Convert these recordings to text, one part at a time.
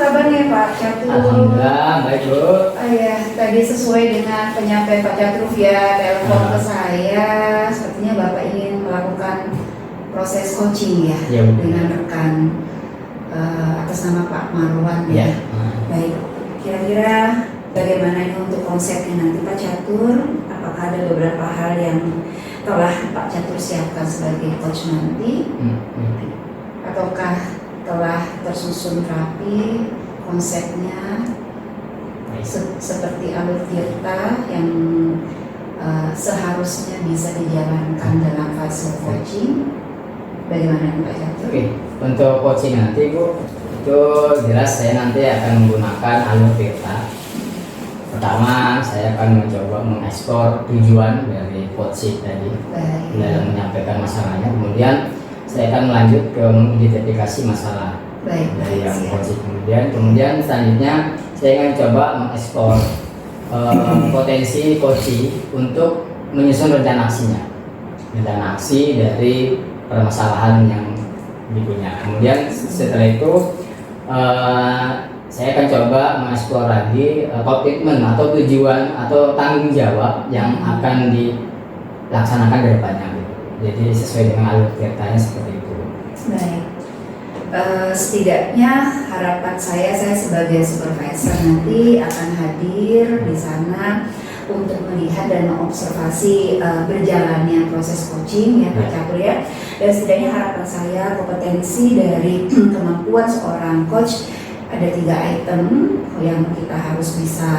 kabarnya Pak Catur? Alhamdulillah, baik Bu. Oh ya, tadi sesuai dengan penyampaian Pak Catur via telepon ke saya, sepertinya Bapak ingin melakukan proses coaching ya, Ya, Bu. dengan rekan atas nama Pak Marwan ya. Baik, kira-kira bagaimana ini untuk konsepnya nanti Pak Catur? Apakah ada beberapa hal yang telah Pak Catur siapkan sebagai coach nanti? Ataukah telah tersusun rapi konsepnya seperti alur tirta yang seharusnya bisa dijalankan dalam fase coaching? Bagaimana Pak Catur? Oke, untuk coaching nanti Bu, itu jelas saya nanti akan menggunakan alur tirta. Pertama, saya akan mencoba mengeksplor tujuan dari coaching tadi dalam menyampaikan masalahnya. Kemudian saya akan melanjut ke mengidentifikasi masalah dari yang coaching. Kemudian selanjutnya saya akan coba mengeksplor potensi coaching untuk menyusun rencana aksinya, rencana aksi dari permasalahan yang dipunya. Kemudian setelah itu saya akan coba mengeksplor lagi komitmen atau tujuan atau tanggung jawab yang akan dilaksanakan ke depannya. Jadi sesuai dengan alur tirtanya seperti itu. Baik. Setidaknya harapan saya sebagai supervisor nanti akan hadir di sana untuk melihat dan mengobservasi berjalannya proses coaching ya Pak Catur ya. Dan setidaknya harapan saya kompetensi dari kemampuan seorang coach ada 3 item yang kita harus bisa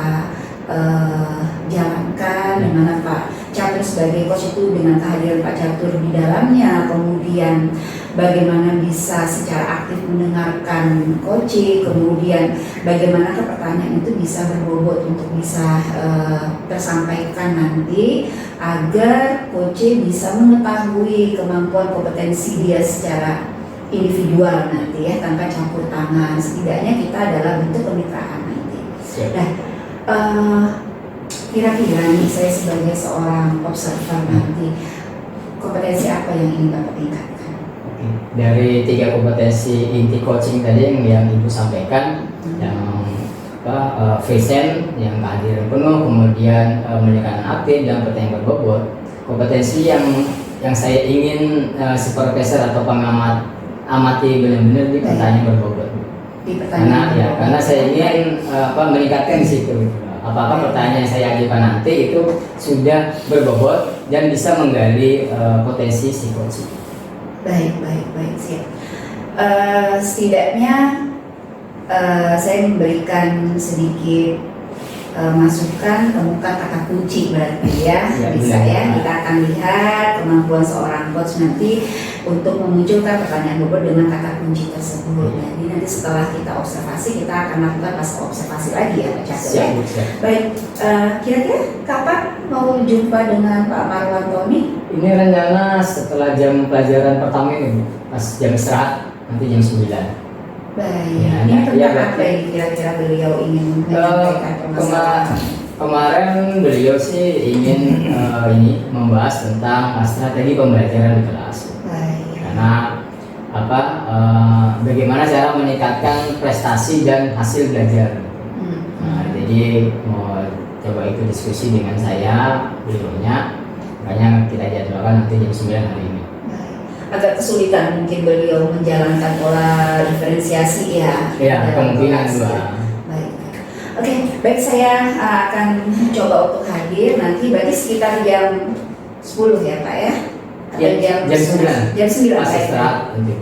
jalankan, di mana Pak Catur sebagai coach itu dengan kehadiran Pak Catur di dalamnya, kemudian bagaimana bisa secara aktif mendengarkan coaching, kemudian bagaimana pertanyaan itu bisa berbobot untuk bisa tersampaikan nanti agar coaching bisa mengetahui kemampuan kompetensi dia secara individual nanti ya, tanpa campur tangan. Setidaknya kita adalah bentuk kemitraan nanti. Nah, kira-kira nih saya sebagai seorang observer nanti kompetensi apa yang ingin Bapak tingkatkan? Dari 3 kompetensi inti coaching tadi yang Ibu sampaikan, yang present, yang kehadiran penuh, kemudian menekan aktif dan pertanyaan berbobot. Kompetensi yang saya ingin supervisor atau pengamat amati benar-benar di pertanyaan berbobot. Karena saya ingin meningkatkan di situ. Apakah pertanyaan yang saya ajukan nanti itu sudah berbobot dan bisa menggali potensi si coaching. Baik, siap. Setidaknya saya memberikan sedikit masukan, temukan kata kunci berarti ya, bisa ya. Kita akan lihat kemampuan seorang coach nanti untuk memunculkan pertanyaan bobot dengan kata kunci tersebut. Jadi nanti setelah kita observasi, kita akan lakukan pas observasi lagi ya Pak Catur ya. Baik, kira-kira kapan mau jumpa dengan Pak Marwan Tony? Ini rencana setelah jam pelajaran pertama ini, pas jam istirahat nanti jam 9. Baik, ini tentang apa yang kira-kira beliau ingin menyampaikan permasalahan? Kemarin beliau sih ingin membahas tentang strategi pembelajaran di kelas. Baik. Karena bagaimana cara meningkatkan prestasi dan hasil belajar. Jadi mau coba itu diskusi dengan saya, beliaunya, makanya kita jadwalkan nanti jam 9 hari ini. Agak kesulitan mungkin beliau menjalankan pola diferensiasi ya. Ya, kemungkinan juga. Baik, saya akan coba untuk hadir nanti berarti sekitar jam 10 ya Pak ya? Jam 9. Jam 9 pas istirahat.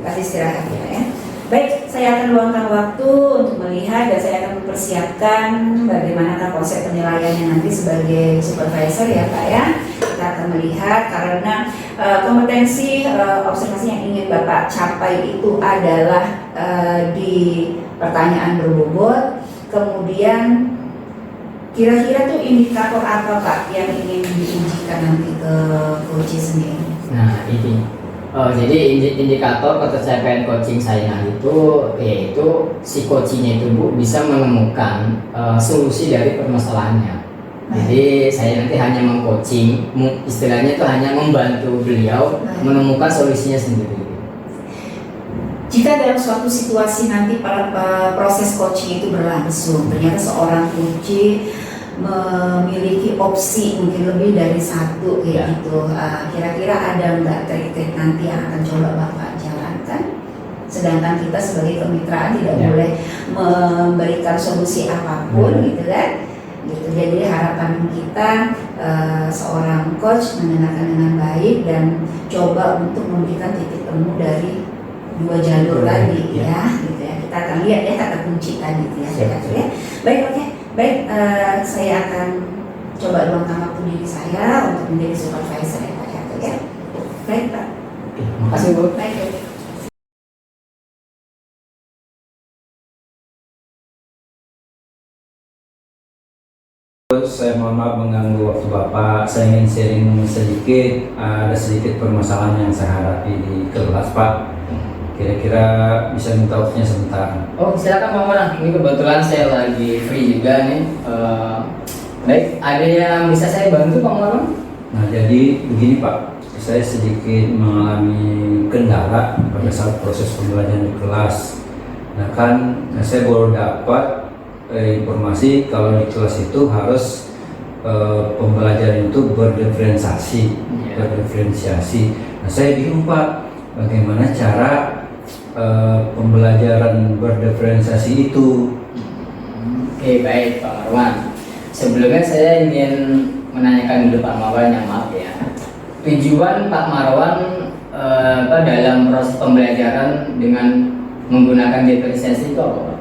Pas istirahat ya. Baik, saya akan luangkan waktu untuk melihat dan saya akan mempersiapkan bagaimanakah konsep penilaiannya nanti sebagai supervisor ya Pak ya. Kita akan melihat karena kompetensi observasi yang ingin Bapak capai itu adalah di pertanyaan berbobot. Kemudian kira-kira tuh indikator apa Pak yang ingin diujikan nanti ke coach sendiri? Nah ini. Jadi indikator ketercapaian coaching saya itu yaitu si coachingnya itu Bu bisa menemukan solusi dari permasalahannya. Jadi saya nanti hanya meng-coaching, istilahnya itu hanya membantu beliau menemukan solusinya sendiri. jika dalam suatu situasi nanti proses coaching itu berlangsung, ternyata seorang coach memiliki opsi mungkin lebih dari satu kayak gitu, kira-kira ada nggak trik-trik nanti yang akan coba Bapak jalankan? Sedangkan kita sebagai kemitraan tidak boleh memberikan solusi apapun gitu kan. Gitu. Jadi harapan kita seorang coach mendengarkan dengan baik dan coba untuk memberikan titik temu dari dua jalur tadi ya, gitu ya. Kita akan lihat ya kata kunci tadi gitu ya. Baik, oke. Baik, saya akan coba luangkan waktu diri saya untuk menjadi supervisor ya Pak ya. Baik Pak. Terima kasih Bu. Baik. Saya mohon maaf mengganggu waktu Bapak. Saya ingin sharing sedikit, ada sedikit permasalahan yang saya hadapi di kelas Pak. Kira-kira bisa minta waktunya sebentar. Oh silakan Bang Marwan. Ini kebetulan saya lagi free juga nih. Baik, ada yang bisa saya bantu Bang Marwan? Nah jadi begini Pak, saya sedikit mengalami kendala pada saat proses pembelajaran di kelas. Nah kan saya baru dapat informasi kalau di kelas itu harus pembelajaran itu berdiferensiasi. Nah saya bingung Pak, bagaimana cara pembelajaran berdiferensiasi itu? Oke baik Pak Marwan. Sebelumnya saya ingin menanyakan dulu Pak Marwan, yang maaf ya. Tujuan Pak Marwan dalam proses pembelajaran dengan menggunakan diferensiasi itu apa Pak?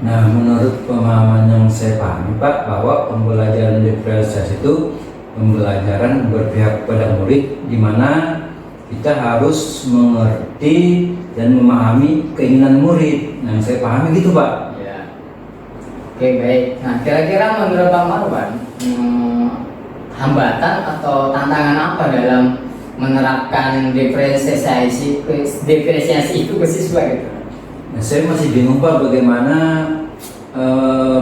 Nah, menurut pemahaman yang saya pahami Pak, bahwa pembelajaran diferensiasi itu pembelajaran berpihak pada murid, di mana kita harus mengerti dan memahami keinginan murid. Nah, saya pahami gitu Pak. Ya. Oke baik. Nah kira-kira menurut Pak Marwan, hambatan atau tantangan apa dalam menerapkan diferensiasi itu ke siswa gitu? Nah, saya masih bingung Pak, bagaimana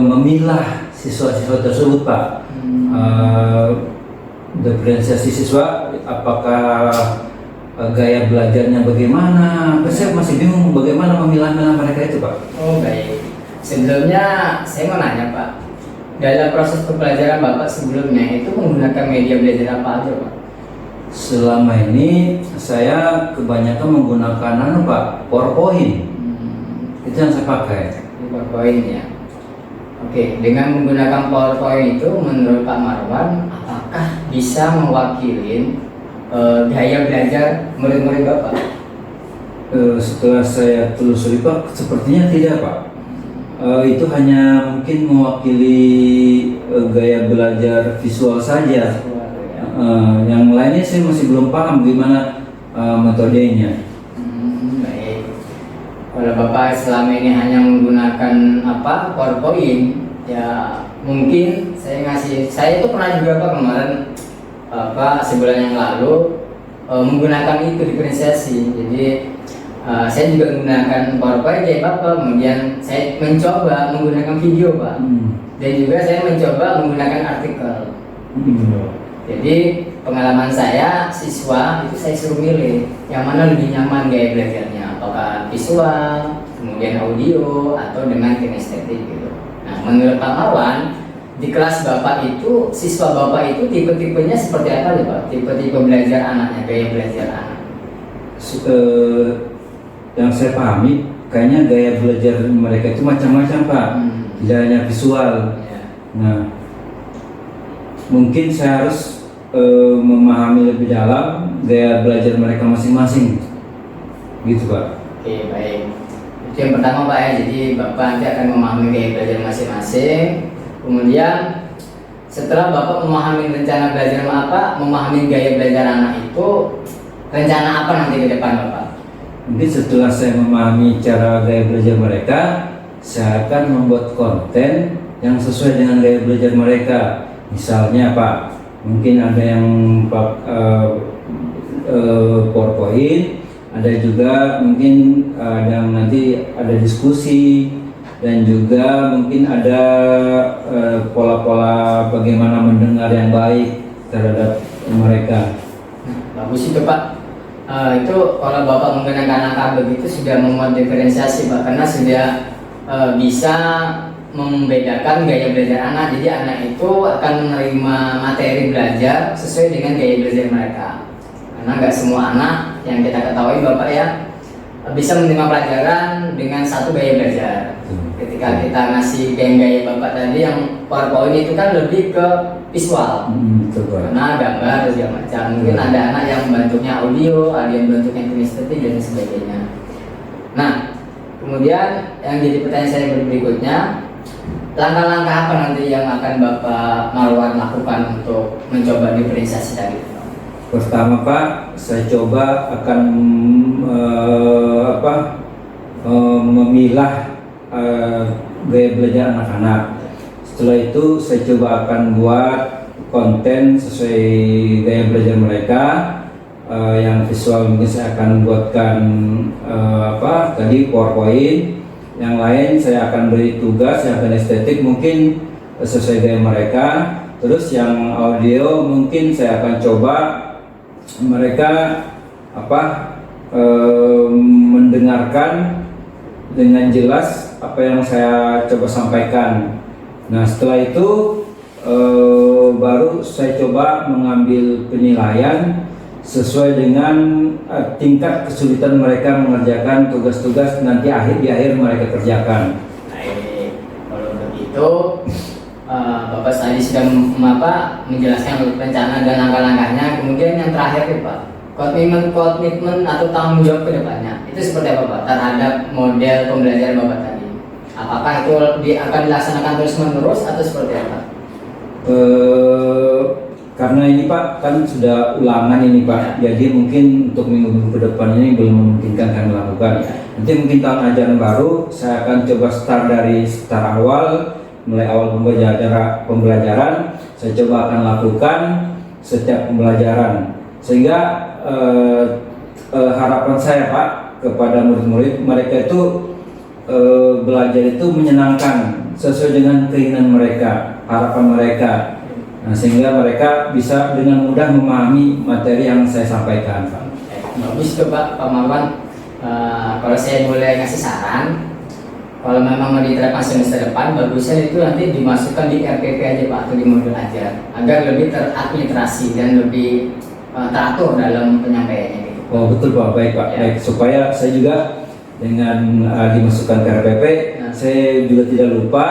memilah siswa-siswa tersebut Pak. Diferensiasi siswa, apakah gaya belajarnya bagaimana? Saya masih bingung bagaimana memilah-milah mereka itu Pak. Oh baik. Sebelumnya saya mau nanya Pak, dalam proses pembelajaran Bapak sebelumnya itu menggunakan media belajar apa aja Pak? Selama ini saya kebanyakan menggunakan Pak, PowerPoint. Itu yang saya pakai. PowerPoint ya. Oke, dengan menggunakan PowerPoint itu menurut Pak Marwan apakah bisa mewakili gaya belajar murid-murid Bapak? Setelah saya telusuri Pak, sepertinya tidak Pak. Itu hanya mungkin mewakili gaya belajar visual saja. Yang lainnya saya masih belum paham gimana metodenya. Baik. Kalau Bapak selama ini hanya menggunakan PowerPoint, ya mungkin saya itu pernah juga Pak kemarin sebulan yang lalu menggunakan itu diferensiasi. Jadi saya juga menggunakan PowerPoint kayak Bapak, kemudian saya mencoba menggunakan video Pak, dan juga saya mencoba menggunakan artikel. Jadi pengalaman saya, siswa itu saya suruh milih yang mana lebih nyaman gaya belajarnya, apakah visual, kemudian audio, atau dengan kinestetik gitu. Nah menurut Pak Marwan, di kelas Bapak itu, siswa Bapak itu tipe-tipenya seperti apa sih Pak? Tipe-tipe belajar anaknya, gaya belajar anak? Yang saya pahami, kayaknya gaya belajar mereka itu macam-macam Pak, tidak hanya visual. Nah, mungkin saya harus memahami lebih dalam gaya belajar mereka masing-masing, gitu Pak. Oke baik, itu yang pertama Pak ya. Jadi Bapak nanti akan memahami gaya belajar masing-masing. Kemudian setelah Bapak memahami rencana belajar memahami gaya belajar anak itu, rencana apa nanti ke depan Bapak? Mungkin setelah saya memahami cara gaya belajar mereka, saya akan membuat konten yang sesuai dengan gaya belajar mereka. Misalnya Pak, mungkin ada yang PowerPoint, ada juga mungkin yang nanti ada diskusi, dan juga mungkin ada pola-pola bagaimana mendengar yang baik terhadap mereka. Bagus itu Pak. Itu kalau Bapak menggunakan angka begitu sudah memuat diferensiasi Pak, karena sudah bisa membedakan gaya belajar anak. Jadi anak itu akan menerima materi belajar sesuai dengan gaya belajar mereka. Karena nggak semua anak yang kita ketahui Bapak ya bisa menerima pelajaran dengan satu gaya belajar. Ketika kita ngasih gaya Bapak tadi yang PowerPoint itu kan lebih ke visual, karena gambar segala macam. Mungkin ada anak yang bentuknya audio, ada yang bentuknya kinestetik dan sebagainya. Nah, kemudian yang jadi pertanyaan saya berikutnya, langkah-langkah apa nanti yang akan Bapak Marwan lakukan untuk mencoba diferensiasi tadi? Pertama Pak, saya coba akan memilah gaya belajar anak-anak. Setelah itu saya coba akan buat konten sesuai gaya belajar mereka. Yang visual mungkin saya akan buatkan tadi PowerPoint. Yang lain saya akan beri tugas yang akan estetik mungkin sesuai gaya mereka. Terus yang audio mungkin saya akan coba mereka mendengarkan dengan jelas apa yang saya coba sampaikan. Nah setelah itu baru saya coba mengambil penilaian sesuai dengan tingkat kesulitan mereka mengerjakan tugas-tugas nanti di akhir mereka kerjakan. Baik, kalau begitu Bapak tadi sudah menjelaskan rencana dan langkah-langkahnya. Kemudian yang terakhir ya Pak, komitmen atau tanggung jawab ke depannya itu seperti apa Pak terhadap model pembelajaran Bapak tadi? Apakah itu akan dilaksanakan terus-menerus atau seperti apa? Karena ini Pak kan sudah ulangan ini Pak, jadi mungkin untuk minggu-minggu ke depan ini belum memungkinkan kami lakukan. Nanti mungkin tahun ajaran baru saya akan coba dari start awal, mulai awal pembelajaran saya coba akan lakukan setiap pembelajaran, sehingga harapan saya Pak kepada murid-murid mereka itu belajar itu menyenangkan sesuai dengan keinginan mereka, harapan mereka. Nah, sehingga mereka bisa dengan mudah memahami materi yang saya sampaikan. Bagus tuh Pak Marwan. Kalau saya boleh ngasih saran, kalau memang mau diterapkan semester depan, bagusnya itu nanti dimasukkan di RPP aja Pak, atau di modul ajar, agar lebih teradministrasi dan lebih teratur dalam penyampaiannya gitu. Oh betul Pak, baik Pak, baik, supaya saya juga dengan dimasukkan ke RPP, saya juga tidak lupa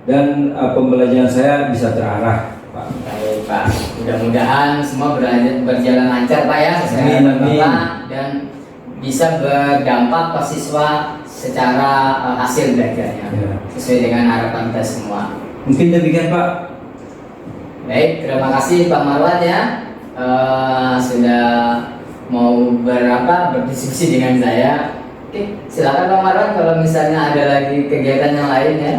dan pembelajaran saya bisa terarah. Baik Pak, mudah-mudahan semua berjalan lancar Pak ya, sesuai harapan Bapak, dan bisa berdampak ke siswa secara hasil belajarnya sesuai dengan harapan kita semua. Mungkin demikian Pak. Baik, terima kasih Pak Marwan ya, sudah mau berdiskusi dengan saya. Oke, silakan Pak Marwan kalau misalnya ada lagi kegiatan yang lain ya.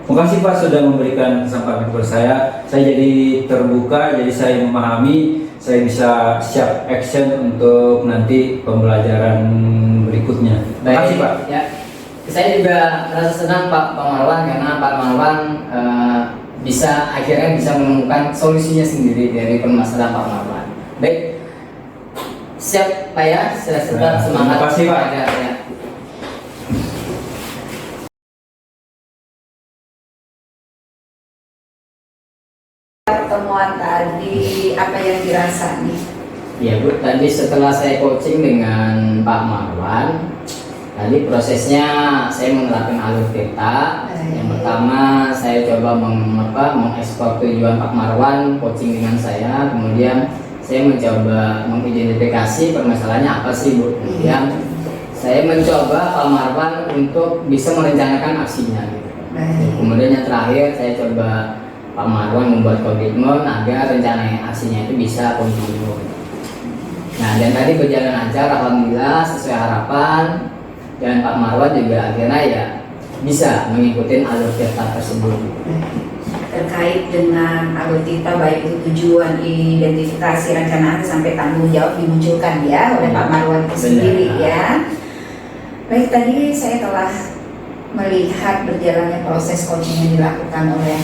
Terima kasih Pak sudah memberikan kesempatan kepada saya. Saya jadi terbuka, jadi saya memahami, saya bisa siap action untuk nanti pembelajaran berikutnya. Terima kasih Pak. Ya, saya juga merasa senang Pak Marwan karena Pak Marwan akhirnya bisa menemukan solusinya sendiri dari permasalahan Pak Marwan. Baik, siap Pak ya, tetap semangat. Terima kasih Pak. Ya. Pertemuan tadi apa yang dirasa nih? Ya Bu, tadi setelah saya coaching dengan Pak Marwan, tadi prosesnya saya menerapkan alur Tirta. Yang pertama saya coba mengekspor tujuan Pak Marwan coaching dengan saya, kemudian saya mencoba mengidentifikasi permasalahannya apa sih Bu. Kemudian saya mencoba Pak Marwan untuk bisa merencanakan aksinya gitu. Kemudian yang terakhir saya coba Pak Marwan membuat komitmen agar rencana aksinya itu bisa kontinu. Nah, dan tadi berjalan lancar, alhamdulillah sesuai harapan, dan Pak Marwan juga akhirnya ya bisa mengikuti alur Tirta tersebut. Terkait dengan alur Tirta, baik itu tujuan, identifikasi, rencana sampai tanggung jawab dimunculkan ya oleh Pak Marwan itu sendiri ya. Baik, tadi saya telah melihat berjalannya proses coaching yang dilakukan oleh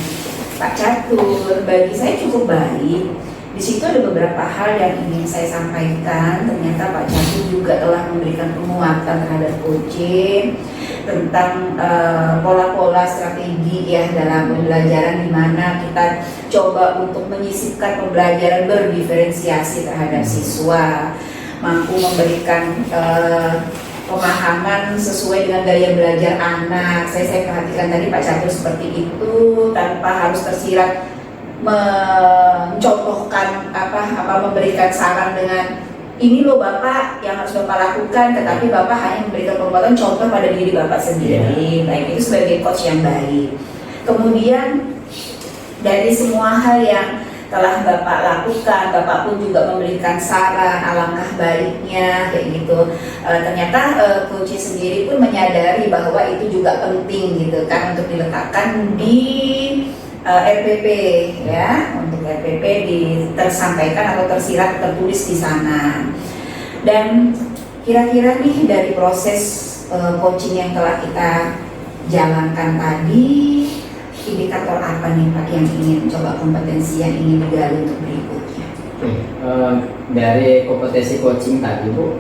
Pak Catur. Bagi saya cukup baik Di situ ada beberapa hal yang ingin saya sampaikan. Ternyata Pak Catur juga telah memberikan penguatan terhadap coaching tentang pola-pola strategi ya dalam pembelajaran, di mana kita coba untuk menyisipkan pembelajaran berdiferensiasi terhadap siswa, mampu memberikan pemahaman sesuai dengan gaya belajar anak. Saya perhatikan tadi Pak Catur seperti itu, tanpa harus tersirat mencontohkan memberikan saran dengan ini loh Bapak yang harus Bapak lakukan, tetapi Bapak hanya memberikan penguatan contoh pada diri Bapak sendiri. Baik, itu sebagai coach yang baik. Kemudian dari semua hal yang telah Bapak lakukan, Bapak pun juga memberikan saran alangkah baiknya kayak gitu. Ternyata coach sendiri pun menyadari bahwa itu juga penting gitu kan untuk diletakkan di RPP ya, untuk RPP tersampaikan atau tersirat tertulis di sana. Dan kira-kira nih dari proses coaching yang telah kita jalankan tadi, indikator apa nih Pak yang ingin coba, kompetensi yang ingin digali untuk berikutnya? Dari kompetensi coaching tadi Bu,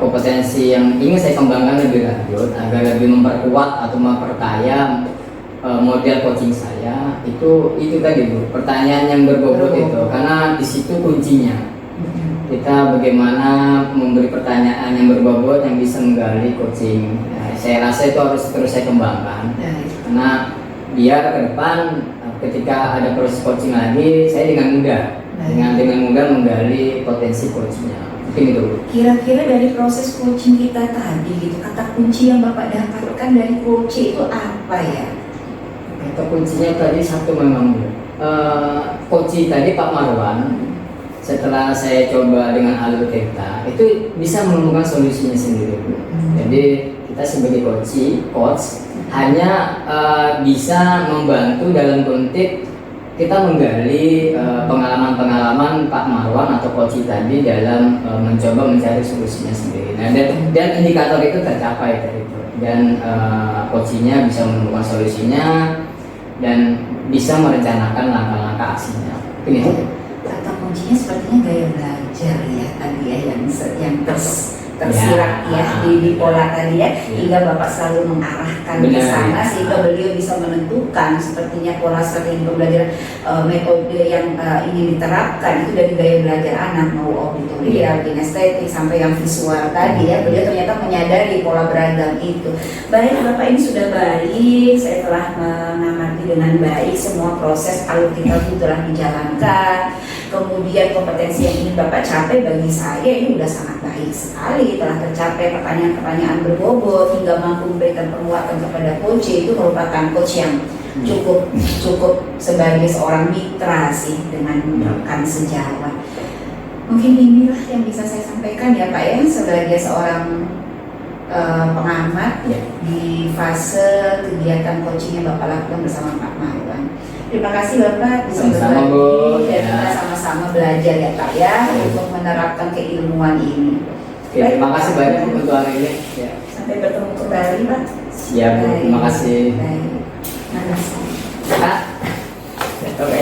kompetensi yang ingin saya kembangkan lebih lanjut agar lebih memperkuat atau memperkaya model coaching saya itu tadi Bu, pertanyaan yang berbobot itu, karena di situ kuncinya. Kita bagaimana memberi pertanyaan yang berbobot yang bisa menggali coaching. Saya rasa itu harus terus saya kembangkan, karena biar ke depan ketika ada proses coaching lagi, saya dengan mudah menggali potensi coachingnya. Mungkin itu Bu. Kira-kira dari proses coaching kita tadi gitu, kata kunci yang Bapak dapatkan dari coaching itu apa ya? Kata kuncinya tadi satu memang coaching tadi Pak Marwan, setelah saya coba dengan alur Tirta itu bisa menemukan solusinya sendiri Bu. Jadi kita sebagai coach hanya bisa membantu dalam konteks kita menggali pengalaman-pengalaman Pak Marwan atau coach tadi dalam mencoba mencari solusinya sendiri. Nah, dan indikator itu tercapai tadi itu, dan coachnya bisa menemukan solusinya dan bisa merencanakan langkah-langkah aksinya. Ini kata kuncinya sepertinya gaya belajar ya tadi ya, yang tersirat ya di pola tadi ya, hingga Bapak selalu mengarahkan ke sana sehingga beliau bisa menentukan sepertinya pola strategi pembelajaran, metode yang ingin diterapkan itu dari gaya belajar anak, mau auditorial, kinestetik sampai yang visual tadi ya. Beliau ternyata menyadari pola beragam itu. Baik Bapak, ini sudah baik, saya telah mengamati dengan baik semua proses alur kita itu telah dijalankan. Kemudian kompetensi yang ingin Bapak capai bagi saya ini sudah sangat baik sekali, telah tercapai pertanyaan-pertanyaan berbobot hingga mampu memberikan penguatan kepada coach. Itu merupakan coach yang cukup sebagai seorang mitra sih dengan rekan sejawat. Mungkin inilah yang bisa saya sampaikan ya Pak ya, sebagai seorang pengamat di fase kegiatan coaching yang Bapak lakukan bersama Pak Marwan. Terima kasih Bapak bisa berbagi dan kita sama-sama belajar ya Pak ya untuk menerapkan keilmuan ini. Oke, terima kasih banyak untuk hari ini. Ya. Sampai bertemu kembali Pak. Siap Bu, terima kasih. Baik. Mana sih? Kak, oke.